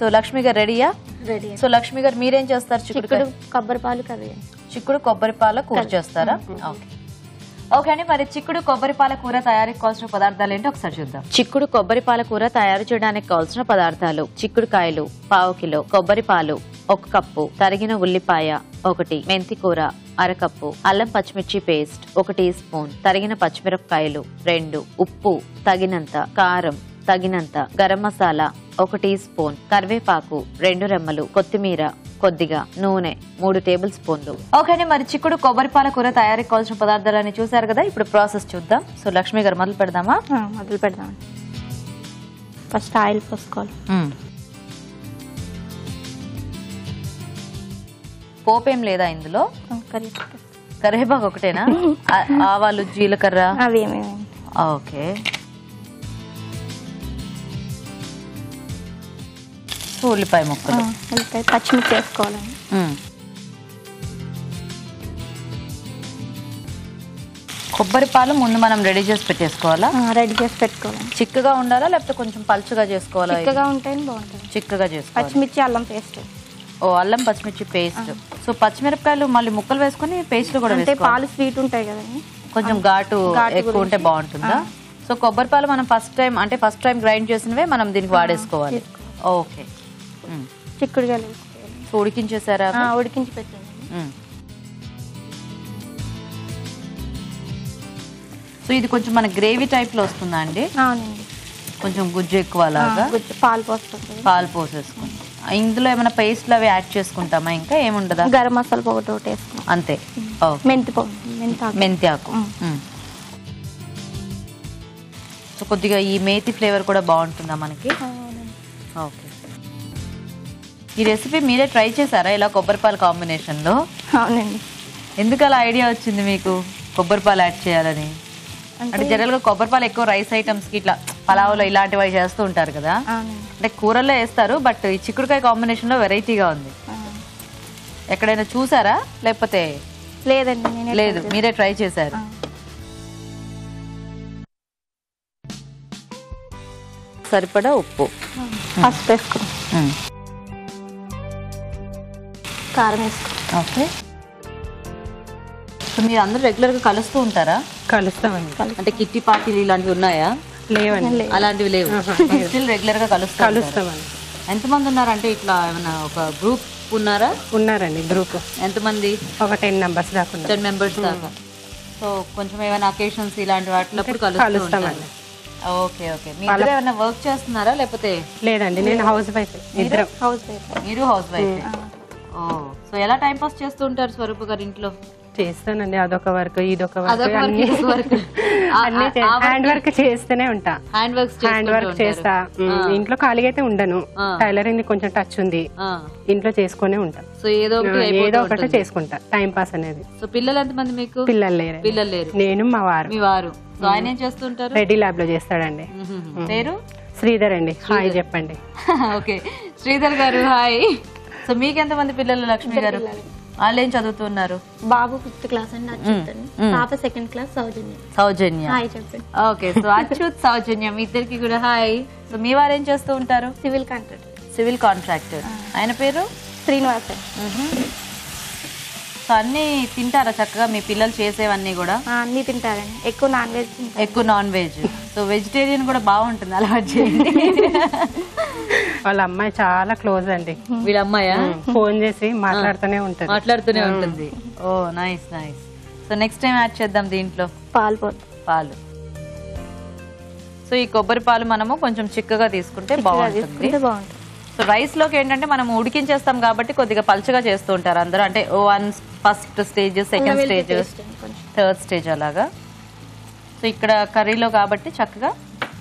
So Lakshmi గారు రెడీయా? Ready. So Lakshmi గారు మీరేం చేస్తారు? చిక్కుడు కొబ్బరి పాలు కర్రీ. చిక్కుడు కొబ్బరి పాల కూర చేస్తారా? ఓకే ఓకే అండి. మరి చిక్కుడు కొబ్బరి పాల కూర తయారీకి కావాల్సిన పదార్థాలు ఏంటో ఒకసారి చూద్దాం. చిక్కుడు కొబ్బరి పాల కూర తయారు చేయడానికి కావాల్సిన పదార్థాలు: చిక్కుడుకాయలు పావు కిలో, కొబ్బరి పాలు 1 కప్పు, తరిగిన ఉల్లిపాయ 1, మెంతి కూర 1/2 కప్పు, అల్లం పచ్చిమిర్చి పేస్ట్ 1 టీ స్పూన్, తరిగిన పచ్చిమిరపకాయలు 2, ఉప్పు తగినంత, కారం తగినంత, గరం మసాలా 1 టీ స్పూన్, కరివేపాకు 2 రెమ్మలు, కొత్తిమీర కొద్దిగా, నూనె 3 టేబుల్ స్పూన్లు. ఓకే అండి. మరి చిక్కుడు కొబ్బరి పాల కూర తయారీకి కావాల్సిన పదార్థాలని చూసారు కదా, ఇప్పుడు ప్రాసెస్ చూద్దాం. సో లక్ష్మి గారు మొదలు పెడదామా? మొదలు పెడదాం. ఫస్ట్ ఆయిల్ పోసుకోవాలి. పోపేం లేదా ఇందులో? కరివేపాకు ఒకటేనా? ఆవాలు, జీలకర్ర అవి? ఓకే. ఉల్లిపాయ ముక్కలు, ఉల్లిపాయ, పచ్చిమిర్చి వేసుకోవాలండి. కొబ్బరి పాలు ముందు మనం రెడీ చేసి పెట్టేసుకోవాలా? రెడీ చేసి పెట్టుకోవాలి. చిక్కగా ఉండాలా లేకపోతే కొంచెం పలుచగా చేసుకోవాలా? చిక్కగా ఉంటేనే బాగుంటుంది. చిక్కగా చేసుకోవాలి. పచ్చిమిర్చి, అల్లం పేస్ట్. ఓ, అల్లం పచ్చిమిర్చి పేస్ట్. సో పచ్చిమిరపకాయలు మళ్ళీ ముక్కలు వేసుకుని పేస్ట్ కూడా వేసుకోవాలి. పాలు స్వీట్ ఉంటాయి కదండి, కొంచెం ఘాటు ఎక్కువ ఉంటే బాగుంటుందా? సో కొబ్బరి పాలు మనం ఫస్ట్ టైం గ్రైండ్ చేసినవే మనం దీనికి వాడేసుకోవాలి. ఓకే. చిక్కుడుకాయలు ఉడికించేసారా? ఉడికించి పెట్టండి. సో ఇది కొంచెం మన గ్రేవీ టైప్ లో వస్తుందా అండి? అవునండి. కొంచెం గుజ్జు ఎక్కువ లాగా. పాలు పోసుకుంటాం. పాలు పోసేసుకుంటాం. ఇందులో ఏమైనా పేస్ట్లు అవి యాడ్ చేసుకుంటామా? ఇంకా ఏముండదా? గరం మసాలా పౌడర్ ఒకటి వేసుకుంటాం అంతే. మెంతి ఆకు. సో కొద్దిగా ఈ మేతి ఫ్లేవర్ కూడా బాగుంటుందా మనకి? ఓకే. ఈ రెసిపీ మీరే ట్రై చేశారా ఇలా కొబ్బరి పాలు కాంబినేషన్ లో? అవునండి. ఎందుకు అలా ఐడియా వచ్చింది మీకు కొబ్బరి పాలు యాడ్ చేయాలని? అంటే జనరల్ గా కొబ్బరి పాలు ఎక్కువ రైస్ ఐటమ్స్ కి ఇట్లా పలావులో ఇలాంటివి చేస్తూ ఉంటారు కదా, అంటే కూరల్లో వేస్తారు. బట్ ఈ చిక్కుడుకాయ కాంబినేషన్ లో వెరైటీగా ఉంది. ఎక్కడైనా చూసారా లేకపోతే? లేదండి, లేదు, మీరే ట్రై చేశారు. సరిపడా ఉప్పు, పసుపు వేసుకుంటాం, కారం వేసుకుంటాం. ఓకే. సో మీరు అందరూ రెగ్యులర్ గా కలుస్తూ ఉంటారా? కలుస్తామండి. అంటే కిట్టి పార్టీలు ఇలాంటివి ఉన్నాయా? లేవండి, అలాంటివి లేవు. స్టిల్ రెగ్యులర్ గా కలుస్తామండి. ఎంతమంది ఉన్నారు? అంటే ఇట్లా ఏమైనా ఒక గ్రూప్ ఉన్నారా? ఉన్నారండి గ్రూప్. ఎంతమంది? ఒక 10 మెంబర్స్ దాకా. 10 మెంబర్స్ దాకా. సో కొంచెం ఏమైనా అకేషన్స్ ఇలాంటి వాటిలో కలుస్తామండి. Okay okay. మీరు ఏమైనా వర్క్ చేస్తున్నారా లేకపోతే? లేదండి, నేను హౌస్ వైఫ్. మీరు హౌస్ వైఫ్. ఓ, సో ఎలా టైం పాస్ చేస్తూ ఉంటారు స్వరూప గారు ఇంట్లో? చేస్తానండి, అదొక వర్క్ ఇదొక వర్క్, అన్ని హ్యాండ్ వర్క్ చేస్తూనే ఉంటా. హ్యాండ్ వర్క్ చేస్తా. ఇంట్లో ఖాళీగా అయితే ఉండను. టైలరింగ్ కొంచెం టచ్ ఉంది, ఇంట్లో చేసుకునే ఉంటా. సో ఏదో ఒకటి చేసుకుంటా టైం పాస్ అనేది. సో పిల్లలు ఎంతమంది మీకు? పిల్లలు లేరు. నేను మా వారు. మీ వారు. సో ఆయన ఏం చేస్తుంటారు? రెడీ ల్యాబ్ లో చేస్తాడండి. పేరు? శ్రీధర్ అండి. హాయ్ చెప్పండి. ఓకే, శ్రీధర్ గారు హాయ్. సో మీకు ఎంతమంది పిల్లలు లక్ష్మి గారు? వాళ్ళు ఏం చదువుతున్నారు? బాబు 5th క్లాస్ అండి, పాప 2nd క్లాస్. సౌజన్య. హాయ్ చెప్పండి. ఓకే. సో అచ్యుత్, సౌజన్య మీ ఇద్దరికి కూడా హాయ్. సో మీ వారు ఏం చేస్తూ ఉంటారు? Civil contractor. ఆయన పేరు? శ్రీనివాస్. సో అన్ని తింటారా చక్కగా మీ పిల్లలు చేసేవన్నీ కూడా? అన్ని తింటారండి. ఎక్కువ నాన్ వెజ్. సో వెజిటేరియన్ కూడా బాగుంటుంది, అలవాటు చేయండి. వాళ్ళ అమ్మాయి చాలా క్లోజ్ అండి. వీళ్ళ అమ్మాయా? ఫోన్ చేసి మాట్లాడుతూనే ఉంటుంది. Oh nice nice. So next time add చేద్దాం దీంట్లో పాలు. సో ఈ కొబ్బరి పాలు మనము కొంచెం చిక్కగా తీసుకుంటే బాగుంటుంది. సో రైస్ లోకి ఏంటంటే మనం ఉడికించేస్తాం కాబట్టి కొద్దిగా పల్చగా చేస్తూ ఉంటారు అందరూ. అంటే first stage, second stage, third stage అలాగా. సో ఇక్కడ కర్రీలో కాబట్టి చక్కగా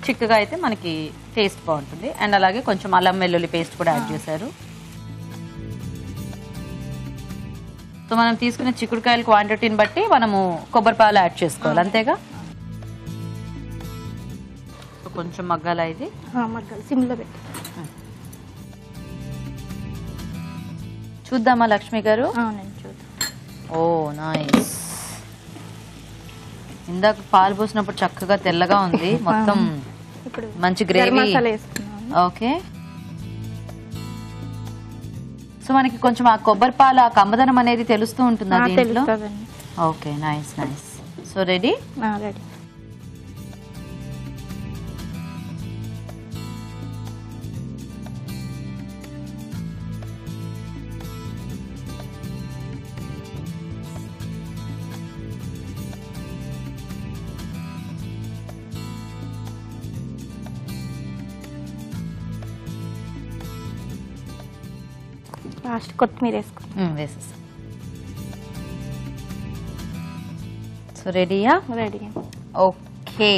చిక్కగా అయితే మనకి టేస్ట్ బాగుంటుంది. అండ్ అలాగే కొంచెం అల్లం వెల్లుల్లి పేస్ట్ కూడా యాడ్ చేశారు. సో మనం తీసుకునే చిక్కుడుకాయల క్వాంటిటీని బట్టి మనము కొబ్బరి పాలు యాడ్ చేసుకోవాలి, అంతేగా? కొంచెం మగ్గాల ఇది, సిమ్లో పెట్టి చూద్దామా లక్ష్మి గారు? ఓ నైస్. ఇందాక పాలు పోసినప్పుడు చక్కగా తెల్లగా ఉంది మొత్తం, మంచి గ్రేవీ. ఓకే. సో మనకి కొంచెం ఆ కొబ్బరి పాలు ఆ కమ్మదనం అనేది తెలుస్తూ ఉంటుందా దీంట్లో? తెలుస్తుందండి. Okay, nice nice. So ready? Ready. Last కొత్తిమీర వేసుకో. వేసేసి. సో రెడీయా? రెడీ. ఓకే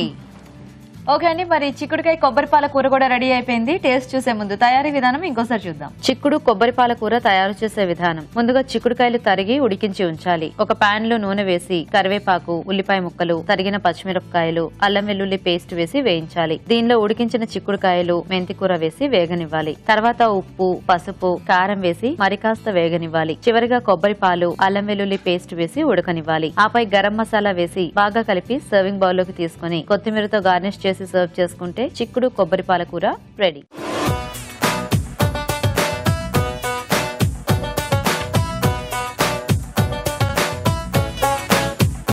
ఓకే అండి, మరి చిక్కుడుకాయ కొబ్బరిపాల కూర కూడా రెడీ అయిపోయింది. టేస్ట్ చూసే ముందు తయారీ విధానం ఇంకోసారి చూద్దాం. చిక్కుడు కొబ్బరిపాల కూర తయారు చేసే విధానం. ముందుగా చిక్కుడుకాయలు తరిగి ఉడికించి ఉంచాలి. ఒక పాన్ లో నూనె వేసి కరివేపాకు, ఉల్లిపాయ ముక్కలు, తరిగిన పచ్చిమిరపకాయలు, అల్లం వెల్లుల్లి పేస్ట్ వేసి వేయించాలి. దీనిలో ఉడికించిన చిక్కుడుకాయలు, మెంతి కూర వేసి వేగనివ్వాలి. తర్వాత ఉప్పు, పసుపు, కారం వేసి మరి కాస్త వేగనివ్వాలి. చివరిగా కొబ్బరి పాలు, అల్లం వెల్లుల్లి పేస్ట్ వేసి ఉడకనివ్వాలి. ఆపై గరం మసాలా వేసి బాగా కలిపి సర్వింగ్ బౌల్ లోకి తీసుకుని కొత్తిమీరతో గార్నిష్ చేసి సర్వ్ చేసుకుంటే చిక్కుడు కొబ్బరిపాల కూర రెడీ.